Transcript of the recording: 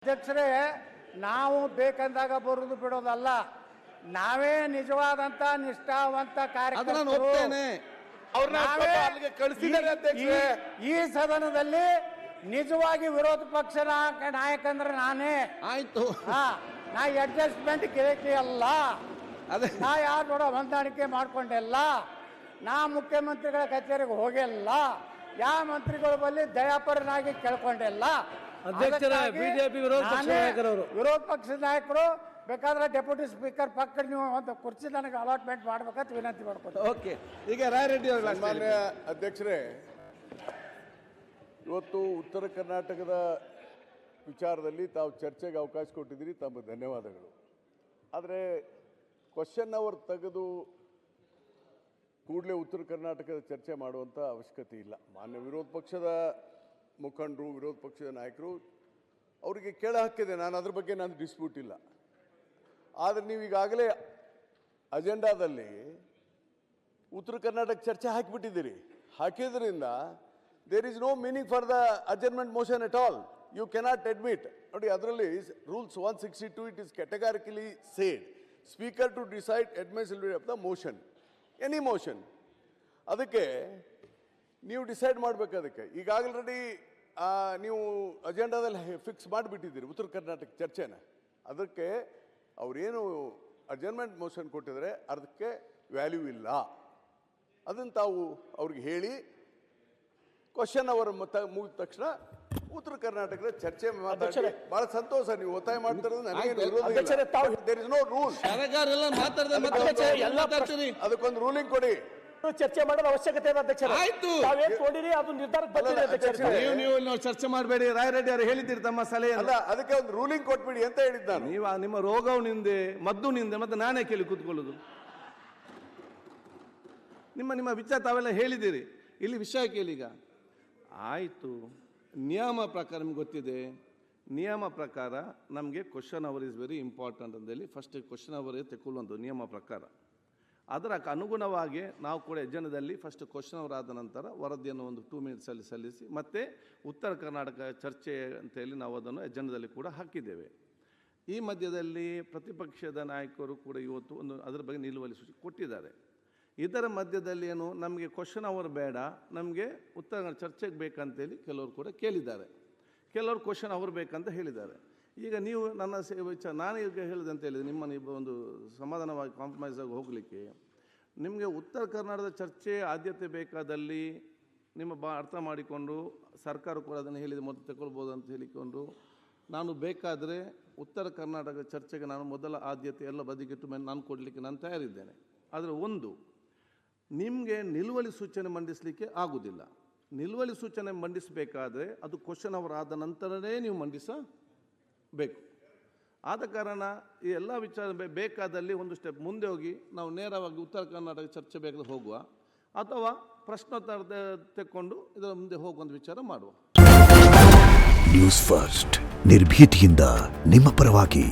ಅಧ್ಯಕ್ಷರೇ, ನಾವು ಬೇಕಂದಾಗ ಬರುವುದು ಬಿಡೋದಲ್ಲ, ನಾವೇ ನಿಜವಾದಂತ ನಿಷ್ಠಾವಂತ ಕಾರ್ಯಕರ್ತರು. ಈ ಸದನದಲ್ಲಿ ನಿಜವಾಗಿ ವಿರೋಧ ಪಕ್ಷ ನಾಯಕ ಅಂದ್ರೆ ನಾನೇ. ಆಯ್ತು, ನಾ ಅಡ್ಜಸ್ಟ್ಮೆಂಟ್ ಗಿರಕಿ ಅಲ್ಲ, ನಾ ಯಾರು ನೋಡೋ ಹೊಂದಾಣಿಕೆ ಮಾಡ್ಕೊಂಡಿಲ್ಲ, ನಾ ಮುಖ್ಯಮಂತ್ರಿಗಳ ಕಚೇರಿಗೆ ಹೋಗಿಲ್ಲ, ಯಾವ ಮಂತ್ರಿಗಳ ಬಳಿ ದಯಾಪರನಾಗಿ ಕೇಳ್ಕೊಂಡಿಲ್ಲ. ಅಧ್ಯಕ್ಷರ ಬಿಜೆಪಿ ವಿರೋಧ ಪಕ್ಷದ ನಾಯಕರು ಬೇಕಾದ್ರೆ ಡೆಪ್ಯೂಟಿ ಸ್ಪೀಕರ್ ಪಕ್ಕ ನೀವು ಒಂದು ಕುರ್ಚಿ ನನಗೆ ಅಲಾಟ್ಮೆಂಟ್ ಮಾಡ್ಬೇಕಂತ ವಿನಂತಿ ಮಾಡ್ಕೊತೀನಿ. ಓಕೆ, ಈಗ ರಾಯರೆಡ್ಡಿ ಅವರು. ಮಾನ್ಯ ಅಧ್ಯಕ್ಷರೇ, ಇವತ್ತು ಉತ್ತರ ಕರ್ನಾಟಕದ ವಿಚಾರದಲ್ಲಿ ತಾವು ಚರ್ಚೆಗೆ ಅವಕಾಶ ಕೊಟ್ಟಿದ್ದೀರಿ, ತಮ್ಮ ಧನ್ಯವಾದಗಳು. ಆದರೆ ಕ್ವಶನ್ ಅವರ್ ತೆಗೆದು ಕೂಡಲೇ ಉತ್ತರ ಕರ್ನಾಟಕದ ಚರ್ಚೆ ಮಾಡುವಂಥ ಅವಶ್ಯಕತೆ ಇಲ್ಲ. ಮಾನ್ಯ ವಿರೋಧ ಪಕ್ಷದ ಮುಖಂಡರು, ವಿರೋಧ ಪಕ್ಷದ ನಾಯಕರು, ಅವರಿಗೆ ಕೇಳ ಹಕ್ಕಿದೆ, ನಾನು ಅದ್ರ ಬಗ್ಗೆ ನಾನು ಡಿಸ್ಪ್ಯೂಟ್ ಇಲ್ಲ. ಆದರೆ ನೀವು ಈಗಾಗಲೇ ಅಜೆಂಡಾದಲ್ಲಿ ಉತ್ತರ ಕರ್ನಾಟಕ ಚರ್ಚೆ ಹಾಕಿಬಿಟ್ಟಿದ್ದೀರಿ. ಹಾಕಿದ್ರಿಂದ there is no meaning for the adjournment motion at all. You cannot admit. ನೋಡಿ, ಅದರಲ್ಲಿ rules 162 it is categorically said speaker to decide admissibility of the motion, any motion. ಅದಕ್ಕೆ ನೀವು ಡಿಸೈಡ್ ಮಾಡಬೇಕು. ಅದಕ್ಕೆ ಈಗಾಗಲೇ ನೀವು ಅಜೆಂಡಾದಲ್ಲಿ ಫಿಕ್ಸ್ ಮಾಡಿಬಿಟ್ಟಿದ್ದೀರಿ ಉತ್ತರ ಕರ್ನಾಟಕ ಚರ್ಚೆನ. ಅದಕ್ಕೆ ಅವರೇನು ಅಡ್ಜರ್ಮೆಂಟ್ ಮೋಷನ್ ಕೊಟ್ಟಿದ್ದಾರೆ ಅದಕ್ಕೆ ವ್ಯಾಲ್ಯೂ ಇಲ್ಲ. ಅದನ್ನು ತಾವು ಅವ್ರಿಗೆ ಹೇಳಿ ಕ್ವಶನ್ ಅವರ್ ಮುಗಿದ ತಕ್ಷಣ ಉತ್ತರ ಕರ್ನಾಟಕದ ಚರ್ಚೆ ಮಾತಾಡಿ. ಬಹಳ ಸಂತೋಷ ನೀವು ಒತ್ತಾಯ ಮಾಡ್ತಿರೋದು, ನನಗೆ ದೇರ್ ಇಸ್ ನೋ ರೂಲ್. ಅದಕ್ಕೊಂದು ರೂಲಿಂಗ್ ಕೊಡಿ. ಚರ್ಚೆ ಮಾಡೋದು ಅವಶ್ಯಕತೆ ಇದೆ ಅಧ್ಯಕ್ಷರೇ. ಆಯ್ತು, ನೋಡಿರಿ, ಅದು ನಿರ್ಧಾರ ನೀವು ಚರ್ಚೆ ಮಾಡಬೇಡಿ. ರಾಯರೆಡ್ಡಿ ಅವರು ಹೇಳಿದ್ದೀರಿ ತಮ್ಮ ಸಲಹೆ ಅಲ್ಲ, ಅದಕ್ಕೆ ಒಂದು ರೂಲಿಂಗ್ ಕೊಟ್ಬಿಡಿ ಅಂತ ಹೇಳಿದ್ದು ನಾನು. ನೀವು ನಿಮ್ಮ ರೋಗವು ನಿಂದೆ, ಮದ್ದು ನಿಂದೆ, ಮತ್ತೆ ನಾನೇ ಕೇಳಿ ಕೂತ್ಕೊಳ್ಳೋದು. ನಿಮ್ಮ ವಿಚಾರ ತಾವೆಲ್ಲ ಹೇಳಿದ್ದೀರಿ, ಇಲ್ಲಿ ವಿಷಯ ಕೇಳಿ. ಈಗ ಆಯಿತು, ನಿಯಮ ಪ್ರಕಾರ ನಿಮ್ಗೆ ಗೊತ್ತಿದೆ. ನಿಯಮ ಪ್ರಕಾರ ನಮಗೆ question hour is very important ಅಂತೇಳಿ ಫಸ್ಟ್ ಕ್ವಶನ್ ಅವರ್ ತೆಗೊಳ್ಳುವಂಥ ನಿಯಮ ಪ್ರಕಾರ. ಅದರ ಅನುಗುಣವಾಗಿ ನಾವು ಕೂಡ ಎಜೆಂಡಾದಲ್ಲಿ ಫಸ್ಟ್ ಕ್ವಶನ್ ಅವರ್ ಆದ ನಂತರ ವರದಿಯನ್ನು ಒಂದು 2 ಮಿನಿಟ್ಸಲ್ಲಿ ಸಲ್ಲಿಸಿ ಮತ್ತೆ ಉತ್ತರ ಕರ್ನಾಟಕ ಚರ್ಚೆ ಅಂತೇಳಿ ನಾವು ಅದನ್ನು ಎಜೆಂಡಾದಲ್ಲಿ ಕೂಡ ಹಾಕಿದ್ದೇವೆ. ಈ ಮಧ್ಯದಲ್ಲಿ ಪ್ರತಿಪಕ್ಷದ ನಾಯಕರು ಕೂಡ ಇವತ್ತು ಒಂದು ಅದರ ಬಗ್ಗೆ ನಿಲುವಳಿ ಸೂಚನೆ ಕೊಟ್ಟಿದ್ದಾರೆ. ಇದರ ಮಧ್ಯದಲ್ಲಿ ಏನು, ನಮಗೆ ಕ್ವಶನ್ ಅವರ್ ಬೇಡ, ನಮಗೆ ಉತ್ತರ ಚರ್ಚೆಗೆ ಬೇಕಂತೇಳಿ ಕೆಲವರು ಕೂಡ ಕೇಳಿದ್ದಾರೆ. ಕೆಲವರು ಕ್ವಶನ್ ಅವರ್ ಬೇಕಂತ ಹೇಳಿದ್ದಾರೆ. ಈಗ ನೀವು ನನ್ನ ವಿಚಾರ ನಾನು ಈಗ ಹೇಳಿದೆ ಅಂತ ಹೇಳಿದರೆ ನಿಮ್ಮನ್ನು ಒಂದು ಸಮಾಧಾನವಾಗಿ ಕಾಂಪ್ರಮೈಸ್ ಆಗಿ ಹೋಗಲಿಕ್ಕೆ, ನಿಮಗೆ ಉತ್ತರ ಕರ್ನಾಟಕದ ಚರ್ಚೆ ಆದ್ಯತೆ ಬೇಕಾದಲ್ಲಿ ನಿಮ್ಮ ಅರ್ಥ ಮಾಡಿಕೊಂಡು ಸರ್ಕಾರ ಕೂಡ ಅದನ್ನು ಹೇಳಿದ ಮೊದಲು ತಗೊಳ್ಬೋದು ಅಂತ ಹೇಳಿಕೊಂಡು, ನಾನು ಬೇಕಾದರೆ ಉತ್ತರ ಕರ್ನಾಟಕ ಚರ್ಚೆಗೆ ನಾನು ಮೊದಲ ಆದ್ಯತೆ ಎಲ್ಲ ಬದಿಗಿಟ್ಟು ಮೇಲೆ ನಾನು ಕೊಡಲಿಕ್ಕೆ ನಾನು ತಯಾರಿದ್ದೇನೆ. ಆದರೆ ಒಂದು, ನಿಮಗೆ ನಿಲುವಳಿ ಸೂಚನೆ ಮಂಡಿಸಲಿಕ್ಕೆ ಆಗುವುದಿಲ್ಲ. ನಿಲುವಳಿ ಸೂಚನೆ ಮಂಡಿಸಬೇಕಾದ್ರೆ ಅದು ಕ್ವಶನ್ ಅವರ್ ಆದ ನಂತರವೇ ನೀವು ಮಂಡಿಸಬೇಕು. ಆದ ಕಾರಣ ಈ ಎಲ್ಲ ವಿಚಾರ ಬೇಕಾದಲ್ಲಿ ಒಂದು ಸ್ಟೆಪ್ ಮುಂದೆ ಹೋಗಿ ನಾವು ನೇರವಾಗಿ ಉತ್ತರ ಕರ್ನಾಟಕ ಚರ್ಚೆ ಬೇಕಾದ್ರೆ ಹೋಗುವ, ಅಥವಾ ಪ್ರಶ್ನೋತ್ತರ ತೆಕ್ಕೊಂಡು ಇದರ ಮುಂದೆ ಹೋಗುವಂಥ ವಿಚಾರ ಮಾಡುವ. ನ್ಯೂಸ್ ಫಸ್ಟ್, ನಿರ್ಭೀತಿಯಿಂದ ನಿಮ್ಮ ಪರವಾಗಿ.